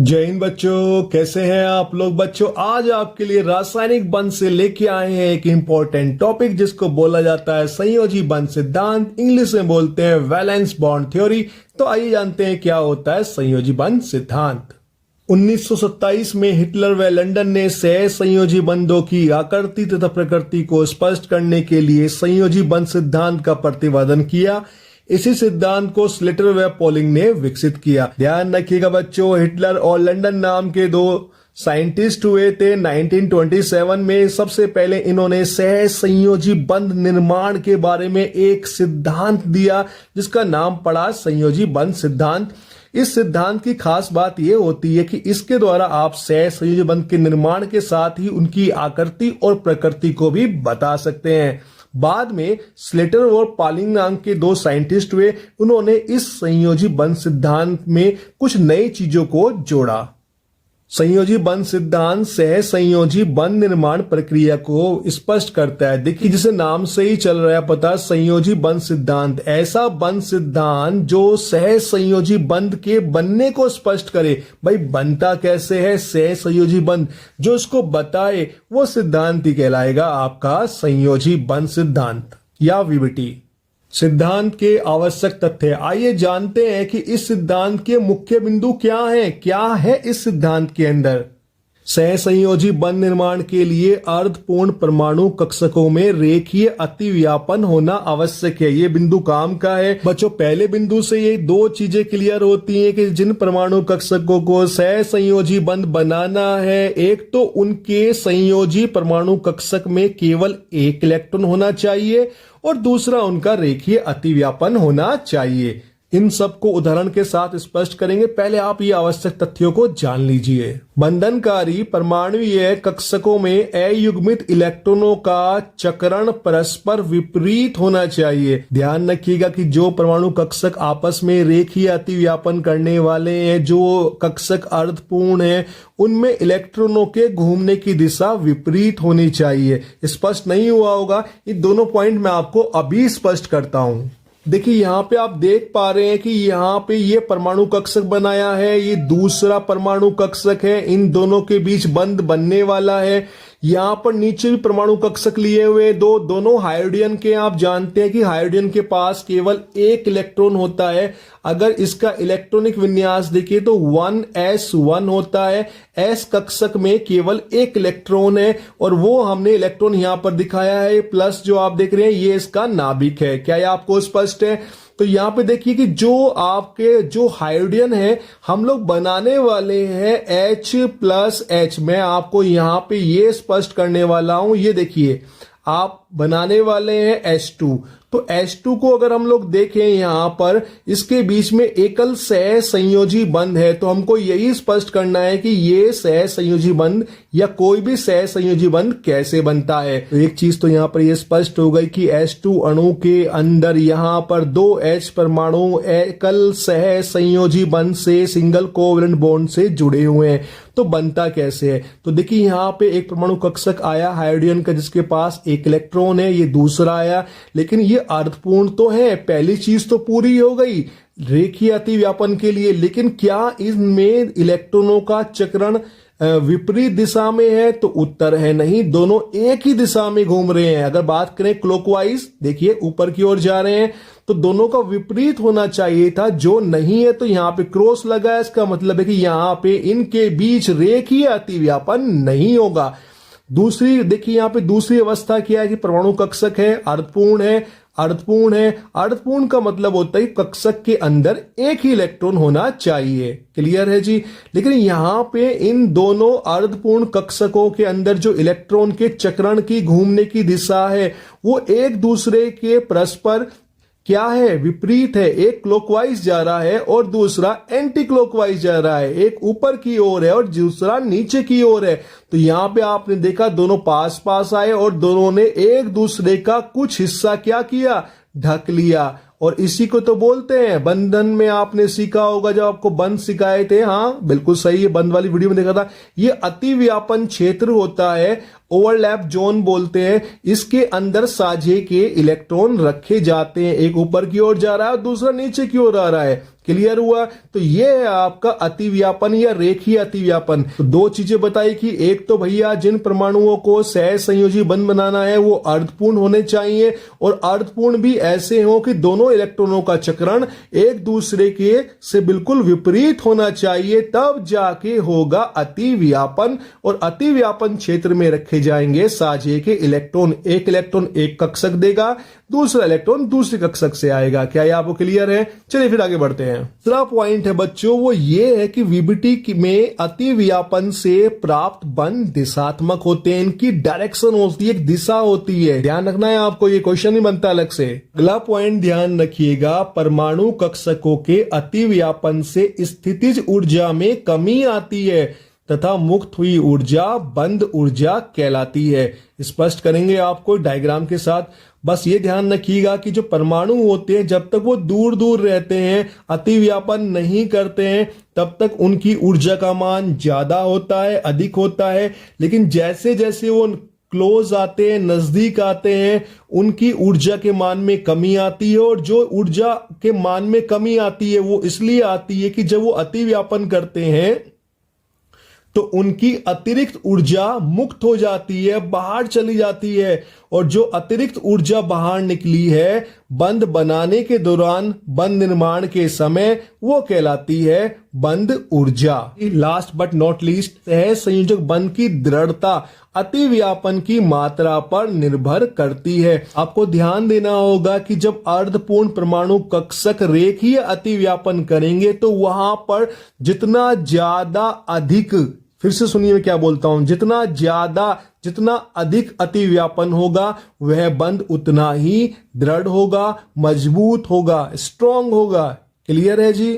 जय हिंद बच्चों, कैसे हैं आप लोग। बच्चों आज आपके लिए रासायनिक बंध से लेके आए हैं एक इंपॉर्टेंट टॉपिक जिसको बोला जाता है संयोजी बंध सिद्धांत, इंग्लिश में बोलते हैं वैलेंस बॉन्ड थ्योरी। तो आइए जानते हैं क्या होता है संयोजी बंध सिद्धांत। 1927 में हिटलर व लंदन ने सह संयोजी बंधों की आकृति तथा प्रकृति को स्पष्ट करने के लिए संयोजी बंध सिद्धांत का प्रतिपादन किया। इसी सिद्धांत को स्लेटर व पॉलिंग ने विकसित किया। ध्यान रखिएगा बच्चों, हिटलर और लंदन नाम के दो साइंटिस्ट हुए थे 1927 में। सबसे पहले इन्होंने सह संयोजी बंध निर्माण के बारे में एक सिद्धांत दिया जिसका नाम पड़ा संयोजी बंध सिद्धांत। इस सिद्धांत की खास बात यह होती है कि इसके द्वारा आप सह संयोजी बंध के निर्माण के साथ ही उनकी आकृति और प्रकृति को भी बता सकते हैं। बाद में स्लेटर और पॉलिंग नाम के दो साइंटिस्ट हुए, उन्होंने इस संयोजी बंध सिद्धांत में कुछ नई चीजों को जोड़ा। संयोजी बंध सिद्धांत सह संयोजी बंध निर्माण प्रक्रिया को स्पष्ट करता है। देखिए जिसे नाम से ही चल रहा है पता, संयोजी बंध सिद्धांत ऐसा बंध सिद्धांत जो सह संयोजी बंध के बनने को स्पष्ट करे। भाई बनता कैसे है सह संयोजी बंध, जो इसको बताए वो सिद्धांत ही कहलाएगा आपका संयोजी बंध सिद्धांत या वीबीटी। सिद्धांत के आवश्यक तथ्य, आइए जानते हैं कि इस सिद्धांत के मुख्य बिंदु क्या है इस सिद्धांत के अंदर। सह संयोजी बंध निर्माण के लिए अर्धपूर्ण परमाणु कक्षकों में रेखीय अतिव्यापन होना आवश्यक है। ये बिंदु काम का है बच्चों। पहले बिंदु से ये दो चीजें क्लियर होती हैं कि जिन परमाणु कक्षकों को सह संयोजी बंध बनाना है, एक तो उनके संयोजी परमाणु कक्षक में केवल एक इलेक्ट्रॉन होना चाहिए और दूसरा उनका रेखीय अतिव्यापन होना चाहिए। इन सबको उदाहरण के साथ स्पष्ट करेंगे। पहले आप ये आवश्यक तथ्यों को जान लीजिए। बंधनकारी परमाणुीय कक्षकों में अयुग्मित इलेक्ट्रॉनों का चक्रण परस्पर विपरीत होना चाहिए। ध्यान रखिएगा कि जो परमाणु कक्षक आपस में रेखीय अतिव्यापन करने वाले हैं, जो कक्षक अर्धपूर्ण है, उनमें इलेक्ट्रॉनों के घूमने की दिशा विपरीत होनी चाहिए। स्पष्ट नहीं हुआ होगा, ये दोनों पॉइंट मैं आपको अभी स्पष्ट करता हूं। देखिए यहाँ पे आप देख पा रहे हैं कि यहाँ पे ये परमाणु कक्षक बनाया है, ये दूसरा परमाणु कक्षक है, इन दोनों के बीच बंध बनने वाला है। यहाँ पर नीचे भी परमाणु कक्षक लिए हुए दोनों हाइड्रोजन के। आप जानते हैं कि हाइड्रोजन के पास केवल एक इलेक्ट्रॉन होता है। अगर इसका इलेक्ट्रॉनिक विन्यास देखिए तो 1s1 होता है। s कक्षक में केवल एक इलेक्ट्रॉन है और वो हमने इलेक्ट्रॉन यहां पर दिखाया है। प्लस जो आप देख रहे हैं ये इसका नाभिक है। क्या ये आपको स्पष्ट है? तो यहां पे देखिए कि जो हाइड्रोजन है हम लोग बनाने वाले हैं H+H। मैं आपको यहां पे ये स्पष्ट करने वाला हूं। ये देखिए आप बनाने वाले हैं H2। तो H2 को अगर हम लोग देखें यहां पर इसके बीच में एकल सह संयोजी बंध है, तो हमको यही स्पष्ट करना है कि ये सह संयोजी बंध या कोई भी सह संयोजी बंध कैसे बनता है। तो एक चीज तो यहां पर ये स्पष्ट हो गई कि H2 अणु के अंदर यहां पर दो H परमाणु एकल सह संयोजी बंध से सिंगल कोवलेंट बॉन्ड से जुड़े हुए हैं। तो बनता कैसे है? तो देखिए यहाँ पे एक परमाणु कक्षक आया हाइड्रोजन का जिसके पास एक इलेक्ट्रॉन है, ये दूसरा आया, लेकिन ये अर्धपूर्ण तो है। पहली चीज तो पूरी हो गई रेखीय अतिव्यापन के लिए, लेकिन क्या इनमें इलेक्ट्रॉनों का चक्रण विपरीत दिशा में है? तो उत्तर है नहीं, दोनों एक ही दिशा में घूम रहे हैं। अगर बात करें क्लॉकवाइज, देखिए ऊपर की ओर जा रहे हैं, तो दोनों का विपरीत होना चाहिए था, जो नहीं है। तो यहां पे क्रॉस लगा है, इसका मतलब है कि यहां पे इनके बीच रेखीय अतिव्यापन नहीं होगा। दूसरी देखिए यहाँ पे दूसरी अवस्था क्या है कि परमाणु कक्षक है, अर्धपूर्ण है। अर्धपूर्ण का मतलब होता है कक्षक के अंदर एक ही इलेक्ट्रॉन होना चाहिए। क्लियर है जी? लेकिन यहां पे इन दोनों अर्धपूर्ण कक्षकों के अंदर जो इलेक्ट्रॉन के चक्रण की घूमने की दिशा है वो एक दूसरे के परस्पर क्या है? विपरीत है। एक क्लॉकवाइज जा रहा है और दूसरा एंटी क्लॉकवाइज जा रहा है। एक ऊपर की ओर है और दूसरा नीचे की ओर है। तो यहां पे आपने देखा दोनों पास पास आए और दोनों ने एक दूसरे का कुछ हिस्सा क्या किया? ढक लिया। और इसी को तो बोलते हैं बंधन में आपने सीखा होगा जब आपको बंध सिखाए थे। हाँ बिल्कुल सही है, बंध वाली वीडियो में देखा था। ये अतिव्यापन क्षेत्र होता है, ओवरलैप जोन बोलते हैं। इसके अंदर साझे के इलेक्ट्रॉन रखे जाते हैं, एक ऊपर की ओर जा रहा है और दूसरा नीचे की ओर आ रहा है। क्लियर हुआ? तो ये है आपका अतिव्यापन या रेखीय अतिव्यापन। तो दो चीजें बताई कि एक तो भैया जिन परमाणुओं को सहसंयोजी बंध बनाना है वो अर्धपूर्ण होने चाहिए, और अर्धपूर्ण भी ऐसे हो कि दोनों इलेक्ट्रॉनों का चक्रण एक दूसरे के से बिल्कुल विपरीत होना चाहिए, तब जाके होगा अतिव्यापन। और अतिव्यापन क्षेत्र में रखे जाएंगे साझे के इलेक्ट्रॉन। एक इलेक्ट्रॉन एक कक्षक देगा, दूसरा इलेक्ट्रॉन दूसरी कक्षक से आएगा। क्या ये आपको क्लियर है? चलिए फिर आगे बढ़ते हैं। दूसरा पॉइंट है बच्चों वो ये है कि वीबीटी में अतिव्यापन से प्राप्त बंध दिशात्मक होते हैं। इनकी डायरेक्शन होती है, एक दिशा होती है। ध्यान रखना है आपको, ये क्वेश्चन नहीं बनता अलग से। अगला पॉइंट ध्यान रखिएगा, परमाणु कक्षकों के अतिव्यापन से स्थितिज ऊर्जा में कमी आती है तथा मुक्त हुई ऊर्जा बंध ऊर्जा कहलाती है। स्पष्ट करेंगे आपको डायग्राम के साथ। बस ये ध्यान रखिएगा कि जो परमाणु होते हैं जब तक वो दूर दूर रहते हैं, अतिव्यापन नहीं करते हैं, तब तक उनकी ऊर्जा का मान ज्यादा होता है, अधिक होता है। लेकिन जैसे जैसे वो क्लोज आते हैं, नजदीक आते हैं, उनकी ऊर्जा के मान में कमी आती है। और जो ऊर्जा के मान में कमी आती है वो इसलिए आती है कि जब वो अतिव्यापन करते हैं तो उनकी अतिरिक्त ऊर्जा मुक्त हो जाती है, बाहर चली जाती है। और जो अतिरिक्त ऊर्जा बाहर निकली है बंध बनाने के दौरान, बंध निर्माण के समय, वो कहलाती है बंध ऊर्जा। लास्ट बट नॉट लीस्ट, सहसंयोजक बंध की दृढ़ता अतिव्यापन की मात्रा पर निर्भर करती है। आपको ध्यान देना होगा कि जब अर्धपूर्ण परमाणु कक्षक रेखीय अतिव्यापन करेंगे तो वहां पर जितना ज्यादा अधिक, फिर से सुनिए मैं क्या बोलता हूं, जितना अधिक अतिव्यापन होगा वह बंध उतना ही दृढ़ होगा, मजबूत होगा, स्ट्रांग होगा। क्लियर है जी?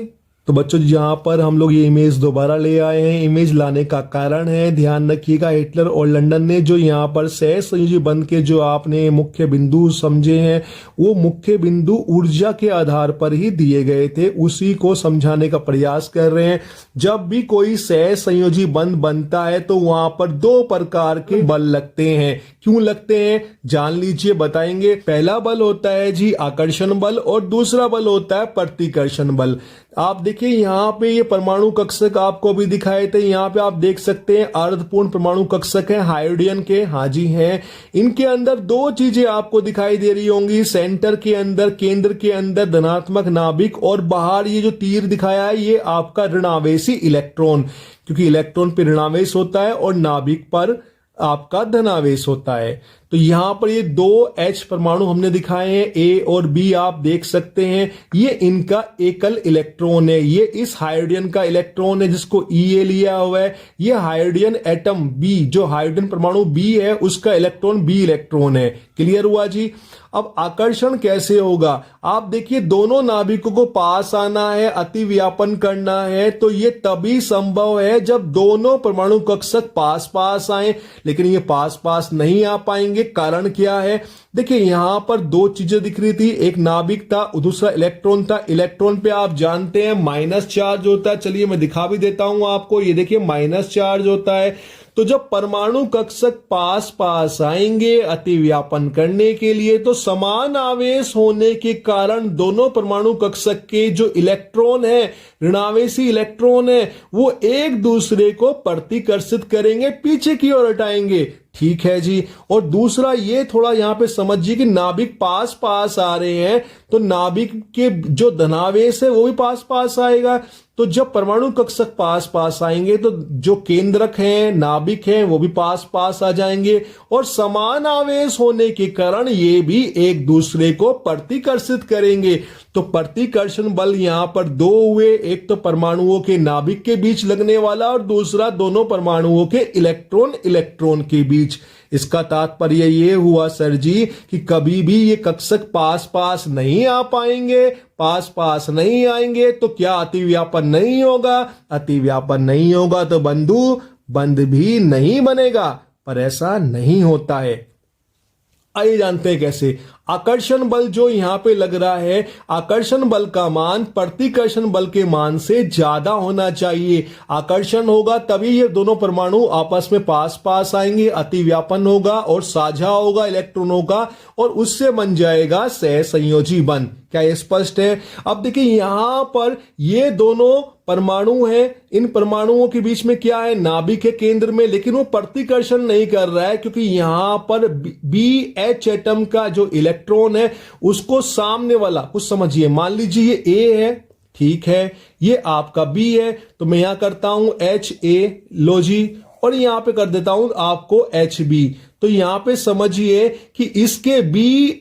तो बच्चों यहां पर हम लोग ये इमेज दोबारा ले आए हैं। इमेज लाने का कारण है, ध्यान रखिएगा, हिटलर और लंदन ने जो यहां पर सहसंयोजी बंध के जो आपने मुख्य बिंदु समझे हैं वो मुख्य बिंदु ऊर्जा के आधार पर ही दिए गए थे, उसी को समझाने का प्रयास कर रहे हैं। जब भी कोई सहसंयोजी बंध बनता है तो वहां पर दो प्रकार के बल लगते हैं। क्यों लगते हैं जान लीजिए, बताएंगे। पहला बल होता है जी आकर्षण बल और दूसरा बल होता है प्रतिकर्षण बल। आप देखिए यहां पे ये परमाणु कक्षक आपको भी दिखाए थे, यहां पे आप देख सकते हैं अर्धपूर्ण परमाणु कक्षक है हाइड्रोजन के। हाँ जी हैं। इनके अंदर दो चीजें आपको दिखाई दे रही होंगी, सेंटर के अंदर, केंद्र के अंदर धनात्मक नाभिक, और बाहर ये जो तीर दिखाया है ये आपका ऋणावेशी इलेक्ट्रॉन, क्योंकि इलेक्ट्रॉन पे ऋणावेश होता है और नाभिक पर आपका धनावेश होता है। तो यहां पर ये दो H परमाणु हमने दिखाए हैं, A और B आप देख सकते हैं। ये इनका एकल इलेक्ट्रॉन है, ये इस हाइड्रोजन का इलेक्ट्रॉन है जिसको Ea लिया हुआ है। ये हाइड्रोजन एटम B, जो हाइड्रोजन परमाणु B है उसका इलेक्ट्रॉन B इलेक्ट्रॉन है। क्लियर हुआ जी? अब आकर्षण कैसे होगा? आप देखिए दोनों नाभिकों को पास आना है, अतिव्यापन करना है, तो ये तभी संभव है जब दोनों परमाणु कक्षक पास पास आए। लेकिन ये पास पास नहीं आ पाएंगे। कारण क्या है? देखिए यहां पर दो चीजें दिख रही थी, एक नाभिक था, दूसरा इलेक्ट्रॉन था। इलेक्ट्रॉन पे आप जानते हैं माइनस चार्ज होता है। चलिए मैं दिखा भी देता हूं आपको, ये देखिए माइनस चार्ज होता है। तो जब परमाणु कक्षक पास पास आएंगे अतिव्यापन करने के लिए, तो समान आवेश होने के कारण दोनों परमाणु कक्षक के जो इलेक्ट्रॉन है, ऋणावेशी इलेक्ट्रॉन है, वो एक दूसरे को प्रतिकर्षित करेंगे, पीछे की ओर हटाएंगे। ठीक है जी। और दूसरा ये थोड़ा यहां पे समझिए कि नाभिक पास पास आ रहे हैं तो नाभिक के जो धनावेश है वो भी पास पास आएगा। तो जब परमाणु कक्षक पास पास आएंगे तो जो केंद्रक हैं, नाभिक हैं, वो भी पास पास आ जाएंगे और समान आवेश होने के कारण ये भी एक दूसरे को प्रतिकर्षित करेंगे। तो प्रतिकर्षण बल यहां पर दो हुए, एक तो परमाणुओं के नाभिक के बीच लगने वाला और दूसरा दोनों परमाणुओं के इलेक्ट्रॉन के बीच। इसका तात्पर्य ये हुआ सर जी कि कभी भी ये कक्षक पास पास नहीं आ पाएंगे, पास पास नहीं आएंगे तो क्या अतिव्यापन नहीं होगा? अतिव्यापन नहीं होगा तो बंध भी नहीं बनेगा। पर ऐसा नहीं होता है। आइए जानते हैं कैसे। आकर्षण बल जो यहां पे लग रहा है, आकर्षण बल का मान प्रतिकर्षण बल के मान से ज्यादा होना चाहिए। आकर्षण होगा तभी ये दोनों परमाणु आपस में पास पास आएंगे, अतिव्यापन होगा और साझा होगा इलेक्ट्रॉनों का और उससे बन जाएगा सहसंयोजी बंध। क्या ये स्पष्ट है? अब देखिए यहां पर ये दोनों परमाणु हैं, इन परमाणुओं के बीच में क्या है? नाभिक है केंद्र में, लेकिन वो प्रतिकर्षण नहीं कर रहा है क्योंकि यहां पर BH एटम का जो इलेक्ट्रॉन है उसको सामने वाला, कुछ समझिए, मान लीजिए ये A है, ठीक है, ये आपका B है, तो मैं यहां करता हूं HA लो जी, और यहां पे कर देता हूं आपको HB। तो यहां पे समझिए कि इसके B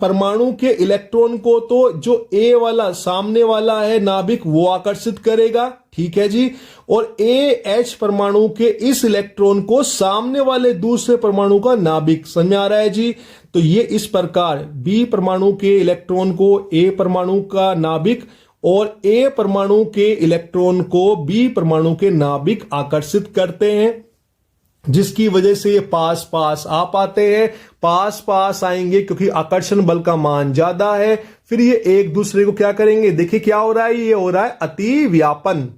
परमाणु के इलेक्ट्रॉन को तो जो A वाला सामने वाला है नाभिक वो आकर्षित करेगा, ठीक है जी, और AH परमाणु के इस इलेक्ट्रॉन को सामने वाले दूसरे परमाणु का नाभिक, समझ में आ रहा है जी? तो ये इस प्रकार B परमाणु के इलेक्ट्रॉन को A परमाणु का नाभिक और A परमाणु के इलेक्ट्रॉन को B परमाणु के नाभिक आकर्षित करते हैं, जिसकी वजह से ये पास पास आ पाते हैं, पास पास आएंगे क्योंकि आकर्षण बल का मान ज्यादा है। फिर ये एक दूसरे को क्या करेंगे? देखिए क्या हो रहा है, ये हो रहा है अतिव्यापन,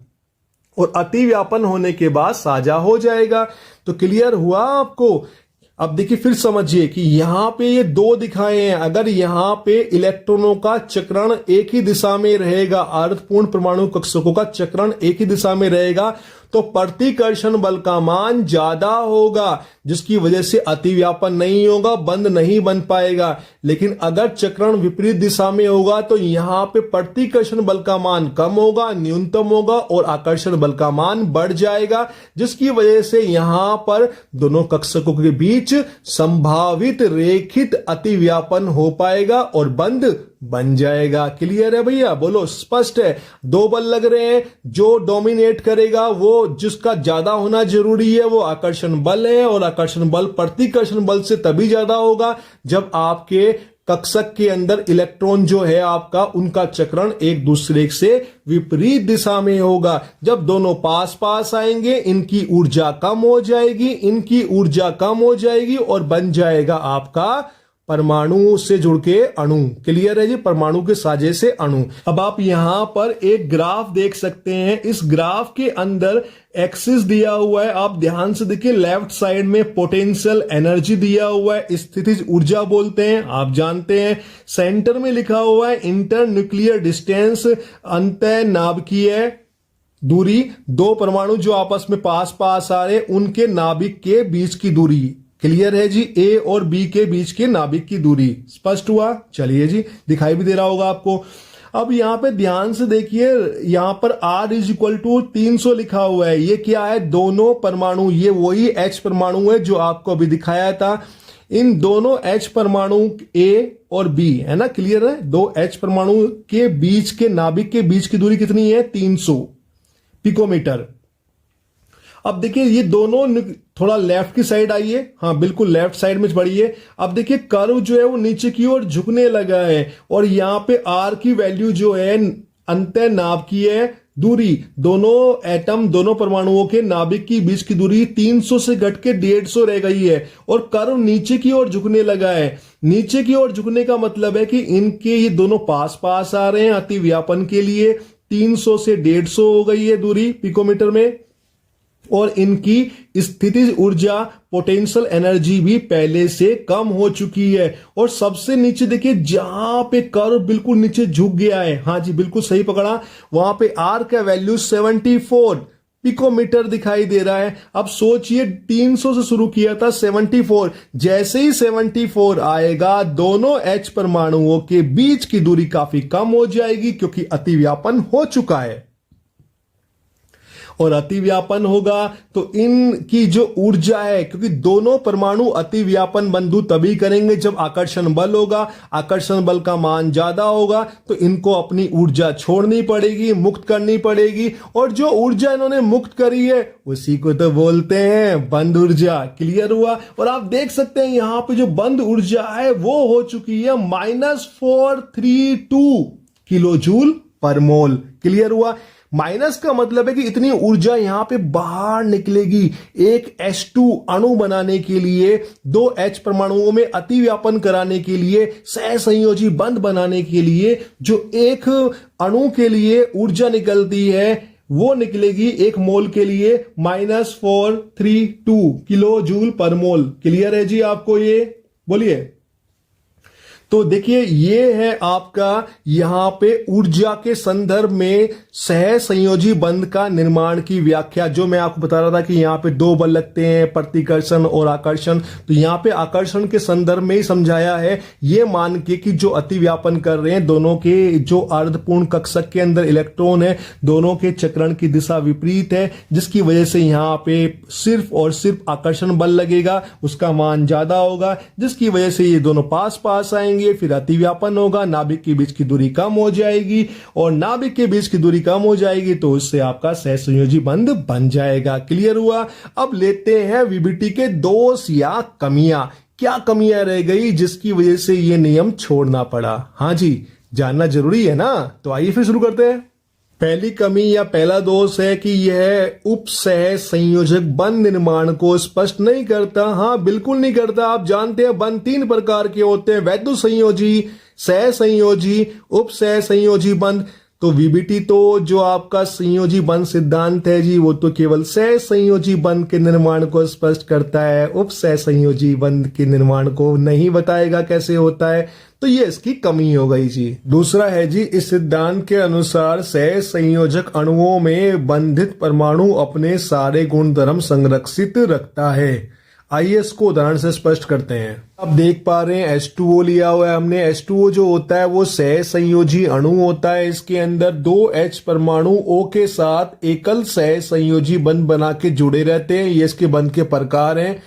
और अतिव्यापन होने के बाद साझा हो जाएगा। तो क्लियर हुआ आपको? अब देखिए फिर समझिए कि यहां पे ये दो दिखाए हैं, अगर यहां पे इलेक्ट्रॉनों का चक्रण एक ही दिशा में रहेगा, अर्धपूर्ण परमाणु कक्षकों का चक्रण एक ही दिशा में रहेगा, तो प्रतिकर्षण बल का मान ज्यादा होगा, जिसकी वजह से अतिव्यापन नहीं होगा, बंध नहीं बन पाएगा। लेकिन अगर चक्रण विपरीत दिशा में होगा तो यहां पे प्रतिकर्षण बल का मान कम होगा, न्यूनतम होगा, और आकर्षण बल का मान बढ़ जाएगा, जिसकी वजह से यहां पर दोनों कक्षकों के बीच संभावित रेखित अतिव्यापन हो पाएगा और बंध बन जाएगा। क्लियर है भैया? बोलो, स्पष्ट है? दो बल लग रहे हैं, जो डोमिनेट करेगा, वो जिसका ज्यादा होना जरूरी है वो आकर्षण बल है, और आकर्षण बल प्रतिकर्षण बल से तभी ज्यादा होगा जब आपके कक्षक के अंदर इलेक्ट्रॉन जो है आपका, उनका चक्रण एक दूसरे से विपरीत दिशा में होगा। जब दोनों पास पास आएंगे, इनकी ऊर्जा कम हो जाएगी, इनकी ऊर्जा कम हो जाएगी, और बन जाएगा आपका परमाणु से जुड़ के अणु। क्लियर है जी? परमाणु के साझे से अणु। अब आप यहां पर एक ग्राफ देख सकते हैं, इस ग्राफ के अंदर एक्सिस दिया हुआ है, आप ध्यान से देखिए, लेफ्ट साइड में पोटेंशियल एनर्जी दिया हुआ है, स्थितिज ऊर्जा बोलते हैं, आप जानते हैं। सेंटर में लिखा हुआ है इंटर न्यूक्लियर डिस्टेंस, अंतः नाभिकीय दूरी, दो परमाणु जो आपस में पास पास आ रहे उनके नाभिक के बीच की दूरी। क्लियर है जी? ए और बी के बीच के नाभिक की दूरी। स्पष्ट हुआ? चलिए जी, दिखाई भी दे रहा होगा आपको। अब यहां पे ध्यान से देखिए, यहां पर R = 300 लिखा हुआ है। ये क्या है? दोनों परमाणु, ये वही H परमाणु है जो आपको अभी दिखाया था। इन दोनों H परमाणु A और B है ना, क्लियर है? दो H परमाणु के बीच के नाभिक के बीच की दूरी कितनी है? 300 पिकोमीटर। अब देखिए ये दोनों, थोड़ा लेफ्ट की साइड आइए, हाँ बिल्कुल लेफ्ट साइड में बढ़िए। अब देखिए कर्व जो है वो नीचे की ओर झुकने लगा है, और यहां पे R की वैल्यू जो है अंतः नाभिकीय दूरी, दोनों एटम, दोनों परमाणुओं के नाभिक की बीच की दूरी 300 से घट के 150 रह गई है, और कर्व नीचे की ओर झुकने लगा है। नीचे की ओर झुकने का मतलब है कि इनके ये दोनों पास पास आ रहे हैं अतिव्यापन के लिए। 300 से 150 हो गई है दूरी पिकोमीटर में, और इनकी स्थितिज ऊर्जा, पोटेंशियल एनर्जी भी पहले से कम हो चुकी है। और सबसे नीचे देखिए, जहां पे कर्व बिल्कुल नीचे झुक गया है, हाँ जी बिल्कुल सही पकड़ा, वहां पे R का वैल्यू 74 पिकोमीटर दिखाई दे रहा है। अब सोचिए 300 से शुरू किया था, 74, जैसे ही 74 आएगा, दोनों H परमाणुओं के बीच की दूरी काफी कम हो जाएगी, क्योंकि अतिव्यापन हो चुका है। और अतिव्यापन होगा तो इनकी जो ऊर्जा है, क्योंकि दोनों परमाणु अतिव्यापन बंधु तभी करेंगे जब आकर्षण बल होगा, आकर्षण बल का मान ज्यादा होगा, तो इनको अपनी ऊर्जा छोड़नी पड़ेगी, मुक्त करनी पड़ेगी, और जो ऊर्जा इन्होंने मुक्त करी है उसी को तो बोलते हैं बंध ऊर्जा। क्लियर हुआ? और आप देख सकते हैं यहां पे जो बंध ऊर्जा है वो हो चुकी है -432 किलो जूल पर मोल। क्लियर हुआ? माइनस का मतलब है कि इतनी ऊर्जा यहां पे बाहर निकलेगी एक H2 अणु बनाने के लिए, दो H परमाणुओं में अतिव्यापन कराने के लिए, सहसंयोजी बंध बनाने के लिए। जो एक अणु के लिए ऊर्जा निकलती है वो निकलेगी एक मोल के लिए -432 किलो जूल पर मोल। क्लियर है जी आपको? ये बोलिए। तो देखिए ये है आपका यहाँ पे ऊर्जा के संदर्भ में सह संयोजी बंध का निर्माण की व्याख्या, जो मैं आपको बता रहा था कि यहाँ पे दो बल लगते हैं, प्रतिकर्षण और आकर्षण। तो यहाँ पे आकर्षण के संदर्भ में ही समझाया है, ये मान के कि जो अतिव्यापन कर रहे हैं दोनों के जो अर्धपूर्ण कक्षक के अंदर इलेक्ट्रॉन है, दोनों के चक्रण की दिशा विपरीत है, जिसकी वजह से यहाँ पे सिर्फ और सिर्फ आकर्षण बल लगेगा, उसका मान ज्यादा होगा, जिसकी वजह से ये दोनों पास पास आएंगे, फिर अतिव्यापन होगा, नाभिक के बीच की दूरी कम हो जाएगी, और नाभिक के बीच की दूरी कम हो जाएगी तो उससे आपका सहसंयोजी बंध बन जाएगा। क्लियर हुआ? अब लेते हैं वीबीटी के दोष या कमियां। क्या कमियां रह गई जिसकी वजह से ये नियम छोड़ना पड़ा? हाँ जी, जानना जरूरी है ना, तो आइए फिर शुरू करते हैं। पहली कमी या पहला दोष है कि यह उपसह संयोजक बंध निर्माण को स्पष्ट नहीं करता। हाँ, बिल्कुल नहीं करता। आप जानते हैं बंध तीन प्रकार के होते हैं, वैद्युत संयोजी, सह संयोजी, उपसह संयोजी बंध। तो वीबीटी तो जो आपका संयोजी बंध सिद्धांत है जी, वो तो केवल सह संयोजी बंध के निर्माण को स्पष्ट करता है, उपसह संयोजी बंध के निर्माण को नहीं बताएगा कैसे होता है। तो ये इसकी कमी हो गई जी। दूसरा है जी, इस सिद्धांत के अनुसार सह संयोजक अणुओं में बंधित परमाणु अपने सारे गुणधर्म संरक्षित रखता है। आइए इसको उदाहरण से स्पष्ट करते हैं। अब देख पा रहे हैं H2O लिया हुआ है हमने। H2O जो होता है वो सह संयोजी अणु होता है। इसके अंदर दो H परमाणु O के साथ एकल सह संयोजी बंध बना के जुड़े रहते हैं। ये इसके बंध के प्रकार हैं।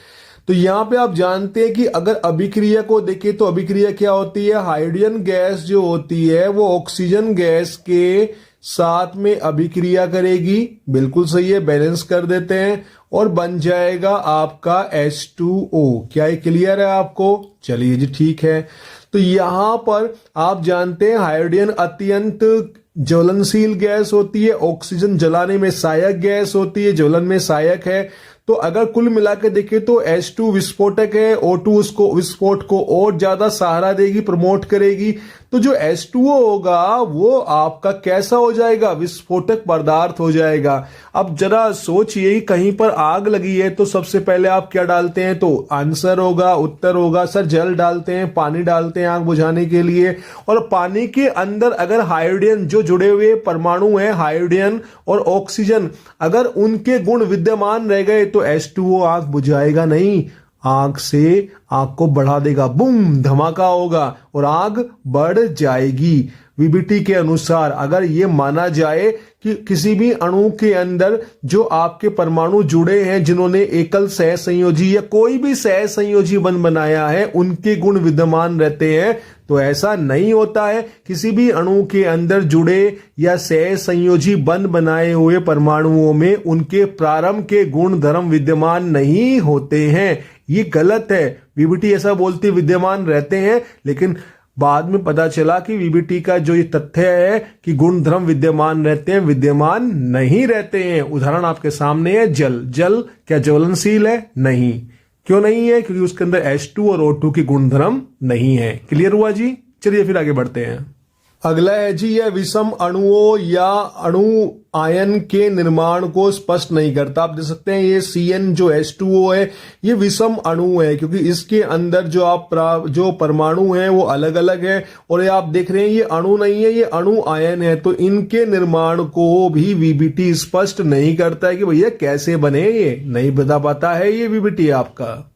तो यहाँ पे आप जानते हैं कि अगर अभिक्रिया को देखें तो अभिक्रिया क्या होती है, हाइड्रोजन गैस जो होती है वो ऑक्सीजन गैस के साथ में अभिक्रिया करेगी। बिल्कुल सही है, बैलेंस कर देते हैं और बन जाएगा आपका H2O। क्या ये क्लियर है आपको? चलिए जी, ठीक है। तो यहां पर आप जानते हैं हाइड्रोजन अत्यंत ज्वलनशील गैस होती है, ऑक्सीजन जलाने में सहायक गैस होती है, ज्वलन में सहायक है। तो अगर कुल मिला के देखें तो H2 विस्फोटक है, O2 उसको विस्फोट को और ज्यादा सहारा देगी, प्रमोट करेगी। तो जो H2O होगा वो आपका कैसा हो जाएगा, विस्फोटक पदार्थ हो जाएगा। अब जरा सोचिए, कहीं पर आग लगी है तो सबसे पहले आप क्या डालते हैं? तो आंसर होगा, उत्तर होगा सर जल डालते हैं, पानी डालते हैं आग बुझाने के लिए। और पानी के अंदर अगर हाइड्रोजन जो जुड़े हुए परमाणु हैं, हाइड्रोजन और ऑक्सीजन, अगर उनके गुण विद्यमान रह गए तो H2O आग बुझाएगा नहीं, आग से आग को बढ़ा देगा, बूम धमाका होगा और आग बढ़ जाएगी। वीबीटी के अनुसार अगर ये माना जाए कि किसी भी अणु के अंदर जो आपके परमाणु जुड़े हैं, जिन्होंने एकल सह संयोजी या कोई भी सह संयोजी बंध बनाया है, उनके गुण विद्यमान रहते हैं, तो ऐसा नहीं होता है। किसी भी अणु के अंदर जुड़े या सह संयोजी बंध बनाए हुए परमाणुओं में उनके प्रारंभ के गुण धर्म विद्यमान नहीं होते हैं। ये गलत है। वीबीटी ऐसा बोलती विद्यमान रहते हैं, लेकिन बाद में पता चला कि वीबीटी का जो ये तथ्य है कि गुण धर्म विद्यमान रहते हैं, विद्यमान नहीं रहते हैं। उदाहरण आपके सामने है, जल। जल क्या ज्वलनशील है? नहीं। क्यों नहीं है? क्योंकि उसके अंदर H2 और O2 की गुणधर्म नहीं है। क्लियर हुआ जी? चलिए फिर आगे बढ़ते हैं। अगला है जी, यह विषम अणुओं या अणु आयन के निर्माण को स्पष्ट नहीं करता। आप देख सकते हैं ये CN जो H2O है ये विषम अणु है, क्योंकि इसके अंदर जो परमाणु हैं वो अलग अलग है। और ये आप देख रहे हैं ये अणु नहीं है, ये अणु आयन है। तो इनके निर्माण को भी वीबीटी स्पष्ट नहीं करता है कि भैया कैसे बने, ये नहीं बता पाता है ये वीबीटी आपका।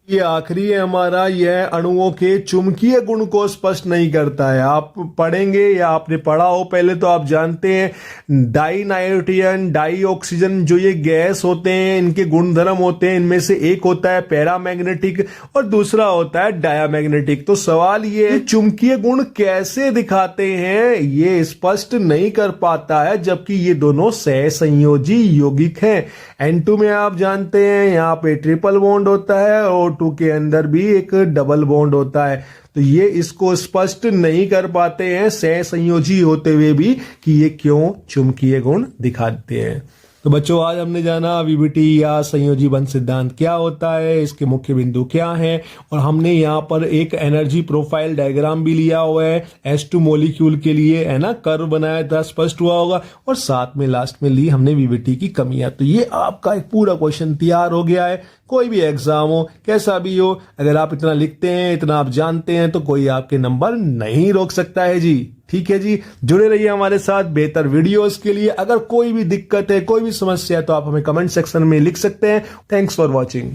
ये आखिरी है हमारा, यह अणुओं के चुंबकीय गुण को स्पष्ट नहीं करता है। आप पढ़ेंगे या आपने पढ़ा हो पहले तो आप जानते हैं डाई नाइट्रोजन, डाई ऑक्सीजन जो ये गैस होते हैं, इनके गुणधर्म होते हैं। इनमें से एक होता है पैरामैग्नेटिक और दूसरा होता है डायामैग्नेटिक। तो सवाल ये है चुंबकीय गुण कैसे दिखाते हैं, ये स्पष्ट नहीं कर पाता है, जबकि ये दोनों सह संयोजी यौगिक हैं। N2 में आप जानते हैं यहाँ पे ट्रिपल बॉन्ड होता है और O2 के अंदर भी एक डबल बॉन्ड होता है। तो ये इसको स्पष्ट नहीं कर पाते हैं सह संयोजी होते हुए भी कि ये क्यों चुंबकीय गुण दिखाते हैं। तो बच्चों आज हमने जाना वीबीटी या संयोजी बंध सिद्धांत क्या होता है, इसके मुख्य बिंदु क्या हैं, और हमने यहाँ पर एक एनर्जी प्रोफाइल डायग्राम भी लिया हुआ है H2 मॉलिक्यूल के लिए, है ना, कर्व बनाया था, स्पष्ट हुआ होगा, और साथ में लास्ट में ली हमने वीबीटी की कमियां। तो ये आपका एक पूरा क्वेश्चन तैयार हो गया है। कोई भी एग्जाम हो, कैसा भी हो, अगर आप इतना लिखते हैं, इतना आप जानते हैं, तो कोई आपके नंबर नहीं रोक सकता है जी। ठीक है जी, जुड़े रहिए हमारे साथ बेहतर वीडियोस के लिए। अगर कोई भी दिक्कत है, कोई भी समस्या है, तो आप हमें कमेंट सेक्शन में लिख सकते हैं। Thanks for watching.